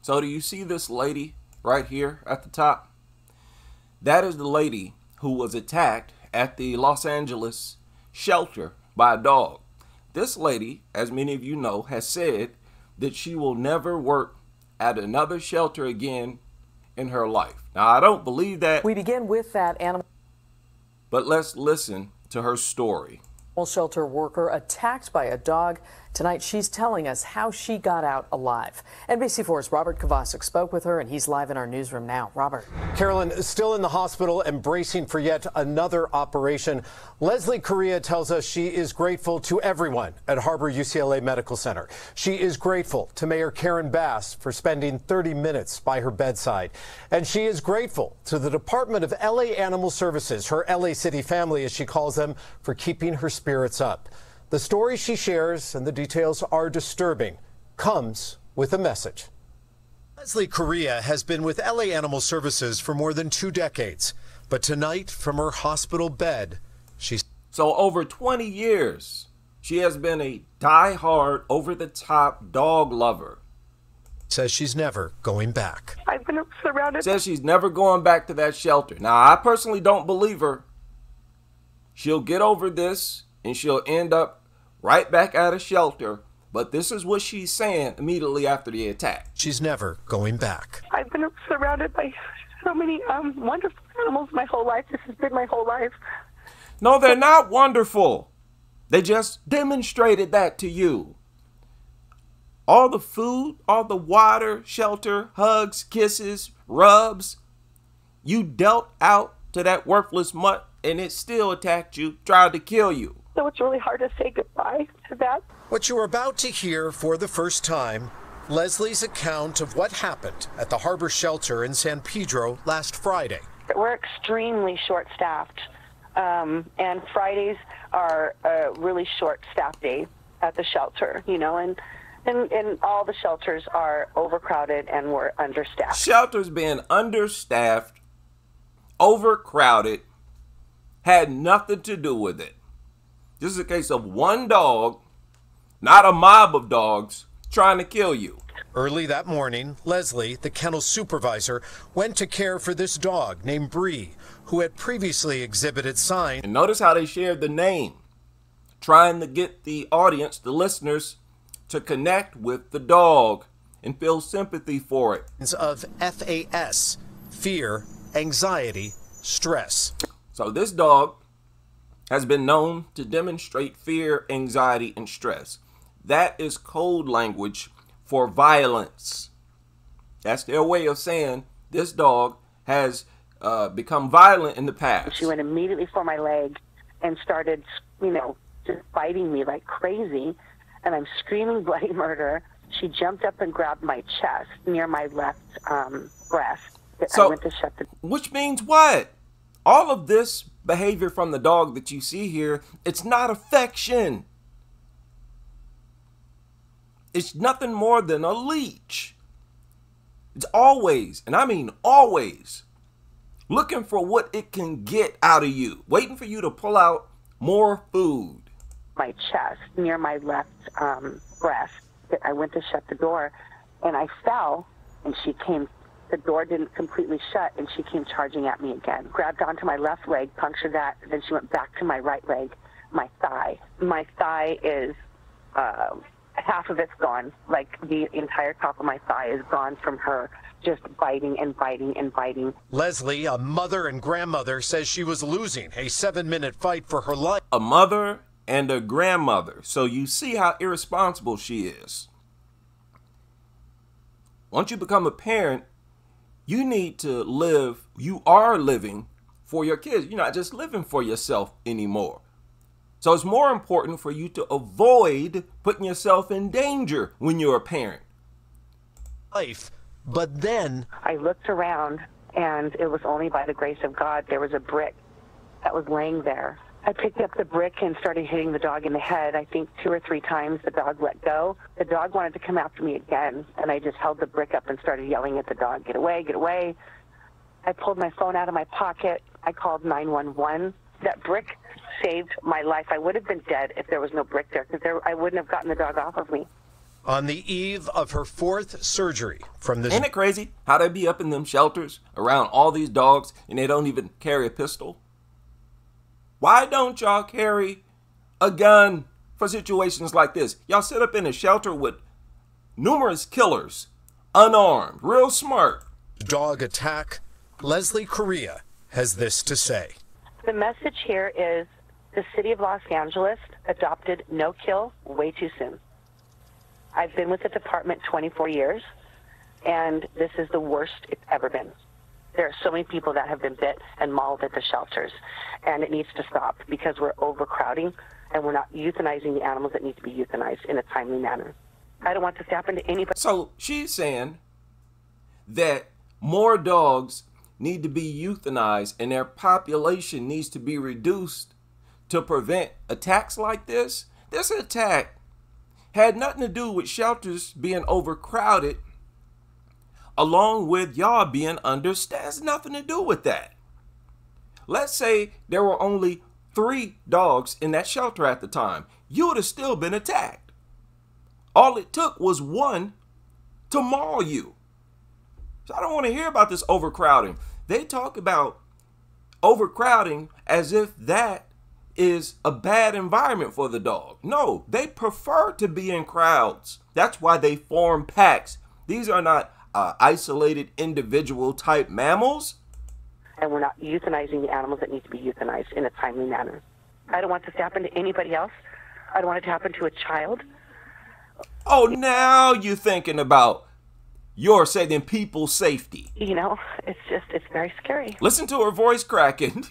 So do you see this lady right here at the top? That is the lady who was attacked at the Los Angeles shelter by a dog. This lady, as many of you know, has said that she will never work at another shelter again in her life. Now, I don't believe that. We begin with that animal. But let's listen to her story. Shelter worker attacked by a dog. Tonight, she's telling us how she got out alive. NBC4's Robert Kovacic spoke with her, and he's live in our newsroom now. Robert. Carolyn is still in the hospital and bracing for yet another operation. Leslie Correa tells us she is grateful to everyone at Harbor UCLA Medical Center. She is grateful to Mayor Karen Bass for spending 30 minutes by her bedside. And she is grateful to the Department of LA Animal Services, her LA City family, as she calls them, for keeping her spirits up. The story she shares, and the details are disturbing, comes with a message. Leslie Correa has been with LA Animal Services for more than 2 decades. But tonight, from her hospital bed, she's... So over 20 years, she has been a die-hard, over-the-top dog lover. Says she's never going back. I've been surrounded. Says she's never going back to that shelter. Now, I personally don't believe her. She'll get over this, and she'll end up right back at a shelter. But this is what she's saying immediately after the attack. She's never going back. I've been surrounded by so many wonderful animals my whole life. This has been my whole life. No, they're not wonderful. They just demonstrated that to you. All the food, all the water, shelter, hugs, kisses, rubs, you dealt out to that worthless mutt, and it still attacked you, tried to kill you. So it's really hard to say goodbye to that. What you're about to hear for the first time, Leslie's account of what happened at the Harbor Shelter in San Pedro last Friday. We're extremely short-staffed, and Fridays are a really short-staffed day at the shelter, you know, and all the shelters are overcrowded and we're understaffed. Shelters being understaffed, overcrowded, had nothing to do with it. This is a case of one dog, not a mob of dogs, trying to kill you. Early that morning, Leslie, the kennel supervisor, went to care for this dog named Bree, who had previously exhibited signs. And notice how they shared the name, trying to get the audience, the listeners, to connect with the dog and feel sympathy for it. Of FAS, fear, anxiety, stress. So this dog has been known to demonstrate fear, anxiety, and stress. That is code language for violence. That's their way of saying this dog has become violent in the past. She went immediately for my leg and started, you know, just biting me like crazy. And I'm screaming bloody murder. She jumped up and grabbed my chest near my left breast. So, I went to shut the... Which means what? All of this behavior from the dog that you see here, it's not affection. It's nothing more than a leech. It's always, and I mean always, looking for what it can get out of you, waiting for you to pull out more food. My chest near my left breast. I went to shut the door and I fell and she came, the door didn't completely shut and she came charging at me again. Grabbed onto my left leg, punctured that, then she went back to my right leg, my thigh. My thigh is, half of it's gone. Like the entire top of my thigh is gone from her just biting and biting and biting. Leslie, a mother and grandmother, says she was losing a 7-minute fight for her life. A mother and a grandmother. So you see how irresponsible she is. Once you become a parent, you need to live, you are living for your kids. You're not just living for yourself anymore. So it's more important for you to avoid putting yourself in danger when you're a parent. Life, but then I looked around and it was only by the grace of God there was a brick that was laying there. I picked up the brick and started hitting the dog in the head. I think 2 or 3 times the dog let go. The dog wanted to come after me again, and I just held the brick up and started yelling at the dog, "Get away, get away." I pulled my phone out of my pocket. I called 911. That brick saved my life. I would have been dead if there was no brick there, because I wouldn't have gotten the dog off of me. On the eve of her 4th surgery from this. Ain't it crazy how they be up in them shelters around all these dogs and they don't even carry a pistol? Why don't y'all carry a gun for situations like this? Y'all sit up in a shelter with numerous killers, unarmed, real smart. Dog attack. Leslie Correa has this to say. The message here is the city of Los Angeles adopted no kill way too soon. I've been with the department 24 years, and this is the worst it's ever been. There are so many people that have been bit and mauled at the shelters, and it needs to stop because we're overcrowding and we're not euthanizing the animals that need to be euthanized in a timely manner. I don't want this to happen to anybody. So she's saying that more dogs need to be euthanized and their population needs to be reduced to prevent attacks like this. This attack had nothing to do with shelters being overcrowded along with y'all being understaffed. Has nothing to do with that. Let's say there were only 3 dogs in that shelter at the time. You would have still been attacked. All it took was 1 to maul you. So I don't want to hear about this overcrowding. They talk about overcrowding as if that is a bad environment for the dog. No, they prefer to be in crowds. That's why they form packs. These are not isolated individual type mammals. And we're not euthanizing the animals that need to be euthanized in a timely manner. I don't want this to happen to anybody else. I don't want it to happen to a child. Oh, now you're thinking about your safety and people's safety. You know, it's very scary. Listen to her voice cracking.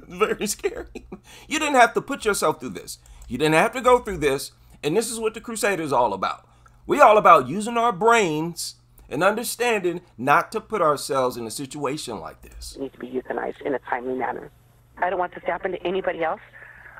Very scary. You didn't have to put yourself through this. You didn't have to go through this. And this is what the Crusaders all about. We all about using our brains and understanding not to put ourselves in a situation like this. Need to be euthanized in a timely manner. I don't want this to happen to anybody else.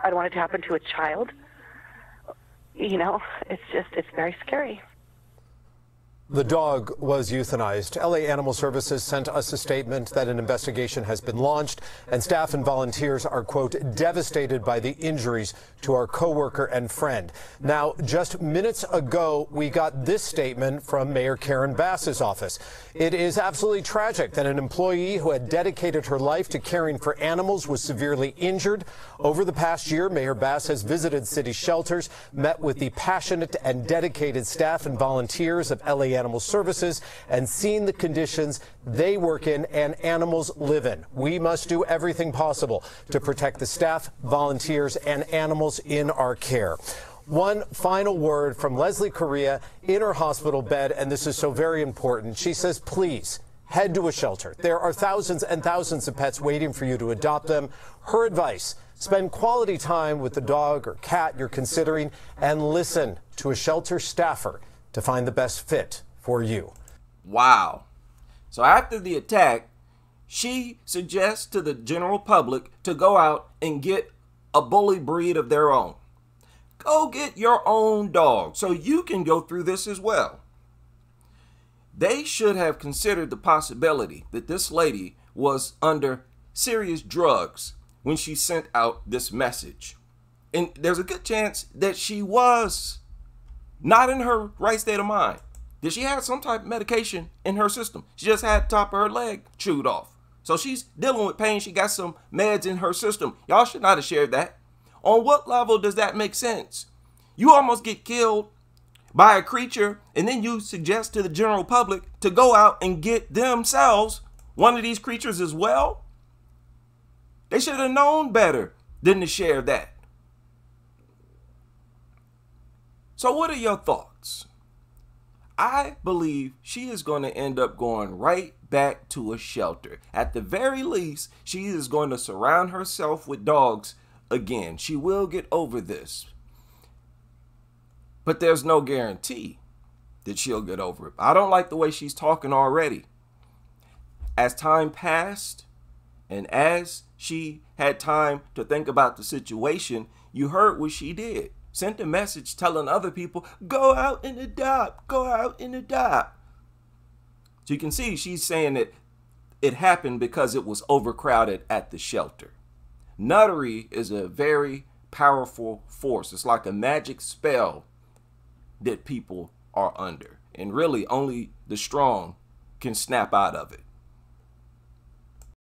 I don't want it to happen to a child. You know, it's very scary. The dog was euthanized. LA Animal Services sent us a statement that an investigation has been launched and staff and volunteers are, quote, devastated by the injuries to our coworker and friend. Now, just minutes ago, we got this statement from Mayor Karen Bass's office. It is absolutely tragic that an employee who had dedicated her life to caring for animals was severely injured. Over the past year, Mayor Bass has visited city shelters, met with the passionate and dedicated staff and volunteers of LA Animal Services, and seen the conditions they work in and animals live in. We must do everything possible to protect the staff, volunteers, and animals in our care. One final word from Leslie Correa in her hospital bed, and this is so very important. She says, please head to a shelter. There are thousands and thousands of pets waiting for you to adopt them. Her advice: spend quality time with the dog or cat you're considering and listen to a shelter staffer to find the best fit for you. Wow. So after the attack, she suggests to the general public to go out and get a bully breed of their own. Go get your own dog so you can go through this as well. They should have considered the possibility that this lady was under serious drugs when she sent out this message. And there's a good chance that she was not in her right state of mind. That she had some type of medication in her system. She just had the top of her leg chewed off. So she's dealing with pain. She got some meds in her system. Y'all should not have shared that. On what level does that make sense? You almost get killed by a creature, and then you suggest to the general public to go out and get themselves one of these creatures as well? They should have known better than to share that. So what are your thoughts? I believe she is going to end up going right back to a shelter. At the very least, she is going to surround herself with dogs again. She will get over this. But there's no guarantee that she'll get over it. I don't like the way she's talking already. As time passed and as she had time to think about the situation, you heard what she did. Sent a message telling other people, go out and adopt, go out and adopt. So you can see she's saying that it happened because it was overcrowded at the shelter. Nuttery is a very powerful force. It's like a magic spell that people are under. And really, only the strong can snap out of it.